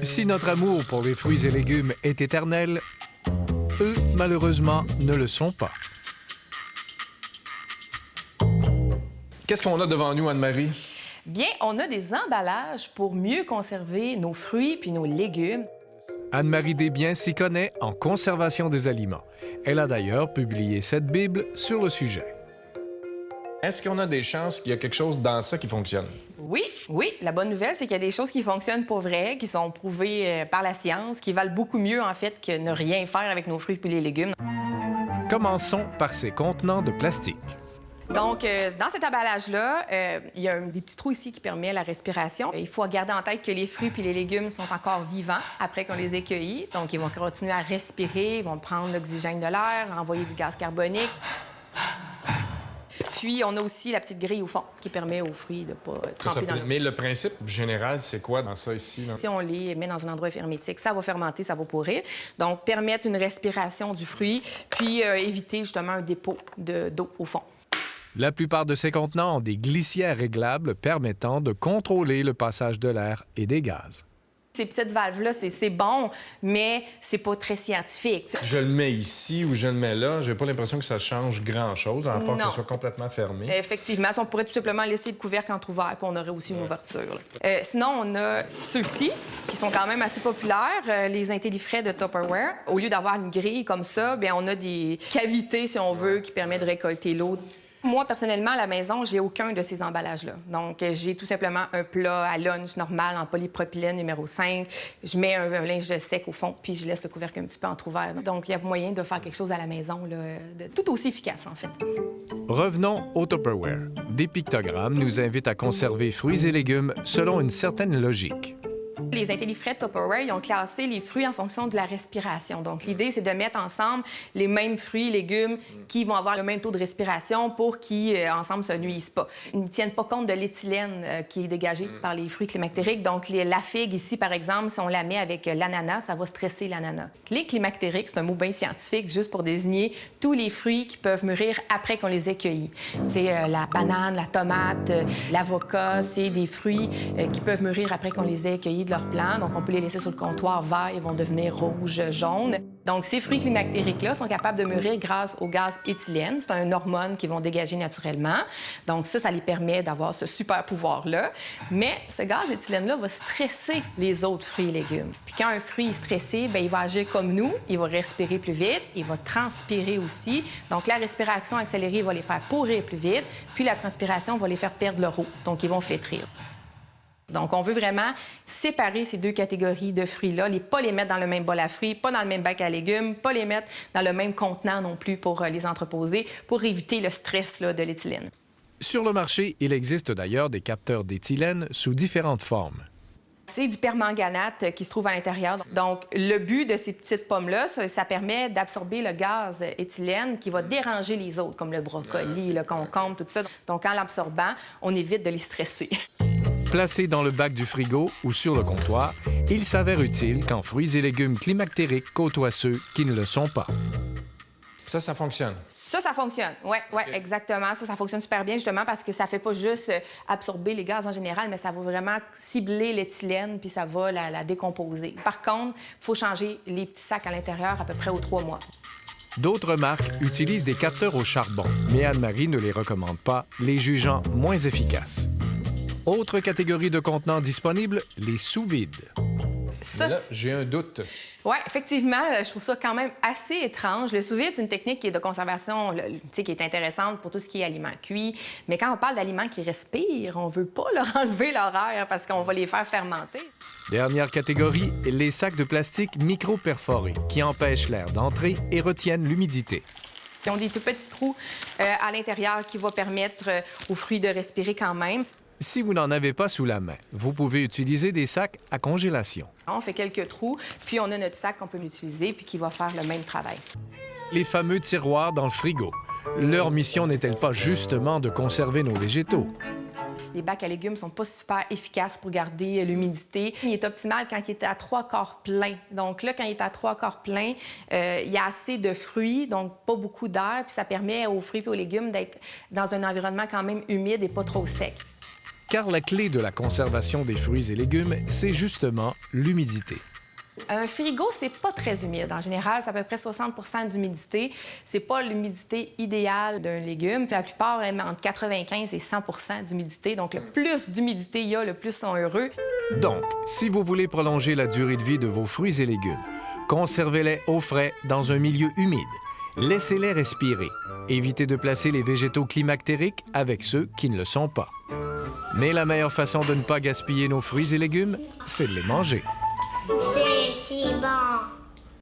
Si notre amour pour les fruits et légumes est éternel, eux, malheureusement, ne le sont pas. Qu'est-ce qu'on a devant nous, Anne-Marie? Bien, on a des emballages pour mieux conserver nos fruits puis nos légumes. Anne-Marie Desbiens s'y connaît en conservation des aliments. Elle a d'ailleurs publié cette Bible sur le sujet. Est-ce qu'on a des chances qu'il y a quelque chose dans ça qui fonctionne? Oui, oui. La bonne nouvelle, c'est qu'il y a des choses qui fonctionnent pour vrai, qui sont prouvées par la science, qui valent beaucoup mieux, en fait, que ne rien faire avec nos fruits puis les légumes. Commençons par ces contenants de plastique. Donc, dans cet emballage-là, il y a des petits trous ici qui permettent la respiration. Il faut garder en tête que les fruits puis les légumes sont encore vivants après qu'on les ait cueillis. Donc, ils vont continuer à respirer, ils vont prendre l'oxygène de l'air, envoyer du gaz carbonique. Puis, on a aussi la petite grille au fond qui permet aux fruits de ne pas tremper dans l'eau. Mais le principe général, c'est quoi dans ça ici? Là? Si on les met dans un endroit hermétique, ça va fermenter, ça va pourrir. Donc, permettre une respiration du fruit, puis éviter justement un dépôt d'eau au fond. La plupart de ces contenants ont des glissières réglables permettant de contrôler le passage de l'air et des gaz. Ces petites valves-là, c'est bon, mais c'est pas très scientifique. T'sais. Je le mets ici ou je le mets là, j'ai pas l'impression que ça change grand-chose, à part que ça soit complètement fermé. Effectivement, on pourrait tout simplement laisser le couvercle entrouvert, puis on aurait aussi une ouverture. Sinon, on a ceux-ci, qui sont quand même assez populaires, les intellifrais de Tupperware. Au lieu d'avoir une grille comme ça, bien, on a des cavités, si on veut, qui permettent de récolter l'eau. Moi, personnellement, à la maison, j'ai aucun de ces emballages-là. Donc, j'ai tout simplement un plat à lunch normal en polypropylène numéro 5. Je mets un linge sec au fond, puis je laisse le couvercle un petit peu entrouvert. Donc, il y a moyen de faire quelque chose à la maison, là, tout aussi efficace, en fait. Revenons au Tupperware. Des pictogrammes nous invitent à conserver fruits et légumes selon une certaine logique. Les intellifrais de Tupperware, ils ont classé les fruits en fonction de la respiration. Donc, l'idée, c'est de mettre ensemble les mêmes fruits, légumes qui vont avoir le même taux de respiration pour qu'ils, ensemble, se nuisent pas. Ils ne tiennent pas compte de l'éthylène qui est dégagée par les fruits climactériques. Donc, la figue, ici, par exemple, si on la met avec l'ananas, ça va stresser l'ananas. Les climactériques, c'est un mot bien scientifique, juste pour désigner tous les fruits qui peuvent mûrir après qu'on les ait cueillis. C'est la banane, la tomate, l'avocat, c'est des fruits qui peuvent mûrir après qu'on les ait cueillis de leur plant. Donc, on peut les laisser sur le comptoir vert, ils vont devenir rouges, jaunes. Donc, ces fruits climactériques-là sont capables de mûrir grâce au gaz éthylène. C'est un hormone qu'ils vont dégager naturellement. Donc, ça les permet d'avoir ce super pouvoir-là. Mais ce gaz éthylène-là va stresser les autres fruits et légumes. Puis quand un fruit est stressé, bien, il va agir comme nous. Il va respirer plus vite. Il va transpirer aussi. Donc, la respiration accélérée va les faire pourrir plus vite. Puis la transpiration va les faire perdre leur eau. Donc, ils vont flétrir. Donc, on veut vraiment séparer ces deux catégories de fruits-là, pas les mettre dans le même bol à fruits, pas dans le même bac à légumes, pas les mettre dans le même contenant non plus pour les entreposer, pour éviter le stress de l'éthylène. Sur le marché, il existe d'ailleurs des capteurs d'éthylène sous différentes formes. C'est du permanganate qui se trouve à l'intérieur. Donc, le but de ces petites pommes-là, ça permet d'absorber le gaz éthylène qui va déranger les autres, comme le brocoli, le concombre, tout ça. Donc, en l'absorbant, on évite de les stresser. Placé dans le bac du frigo ou sur le comptoir, il s'avère utile quand fruits et légumes climactériques côtoient ceux qui ne le sont pas. Ça fonctionne? Ça fonctionne. Oui, okay. Exactement. Ça fonctionne super bien, justement, parce que ça fait pas juste absorber les gaz en général, mais ça va vraiment cibler l'éthylène, puis ça va la décomposer. Par contre, il faut changer les petits sacs à l'intérieur à peu près aux 3 mois. D'autres marques utilisent des capteurs au charbon, mais Anne-Marie ne les recommande pas, les jugeant moins efficaces. Autre catégorie de contenants disponibles, les sous-vides. Là, j'ai un doute. Oui, effectivement, je trouve ça quand même assez étrange. Le sous-vide, c'est une technique qui est de conservation qui est intéressante pour tout ce qui est aliments cuits. Mais quand on parle d'aliments qui respirent, on ne veut pas leur enlever leur air parce qu'on va les faire fermenter. Dernière catégorie, les sacs de plastique micro-perforés qui empêchent l'air d'entrer et retiennent l'humidité. Ils ont des tout petits trous à l'intérieur qui vont permettre aux fruits de respirer quand même. Si vous n'en avez pas sous la main, vous pouvez utiliser des sacs à congélation. On fait quelques trous, puis on a notre sac qu'on peut l'utiliser puis qui va faire le même travail. Les fameux tiroirs dans le frigo. Leur mission n'est-elle pas justement de conserver nos végétaux? Les bacs à légumes sont pas super efficaces pour garder l'humidité. Il est optimal quand il est à 3/4 plein. Donc là, quand il est à 3/4 plein, il y a assez de fruits, donc pas beaucoup d'air, puis ça permet aux fruits et aux légumes d'être dans un environnement quand même humide et pas trop sec. car la clé de la conservation des fruits et légumes, c'est justement l'humidité. Un frigo, c'est pas très humide. En général, c'est à peu près 60 d'humidité. C'est pas l'humidité idéale d'un légume. La plupart aiment entre 95 et 100 d'humidité. Donc, le plus d'humidité il y a, le plus sont heureux. Donc, si vous voulez prolonger la durée de vie de vos fruits et légumes, conservez-les au frais dans un milieu humide. Laissez-les respirer. Évitez de placer les végétaux climactériques avec ceux qui ne le sont pas. Mais la meilleure façon de ne pas gaspiller nos fruits et légumes, c'est de les manger. C'est si bon.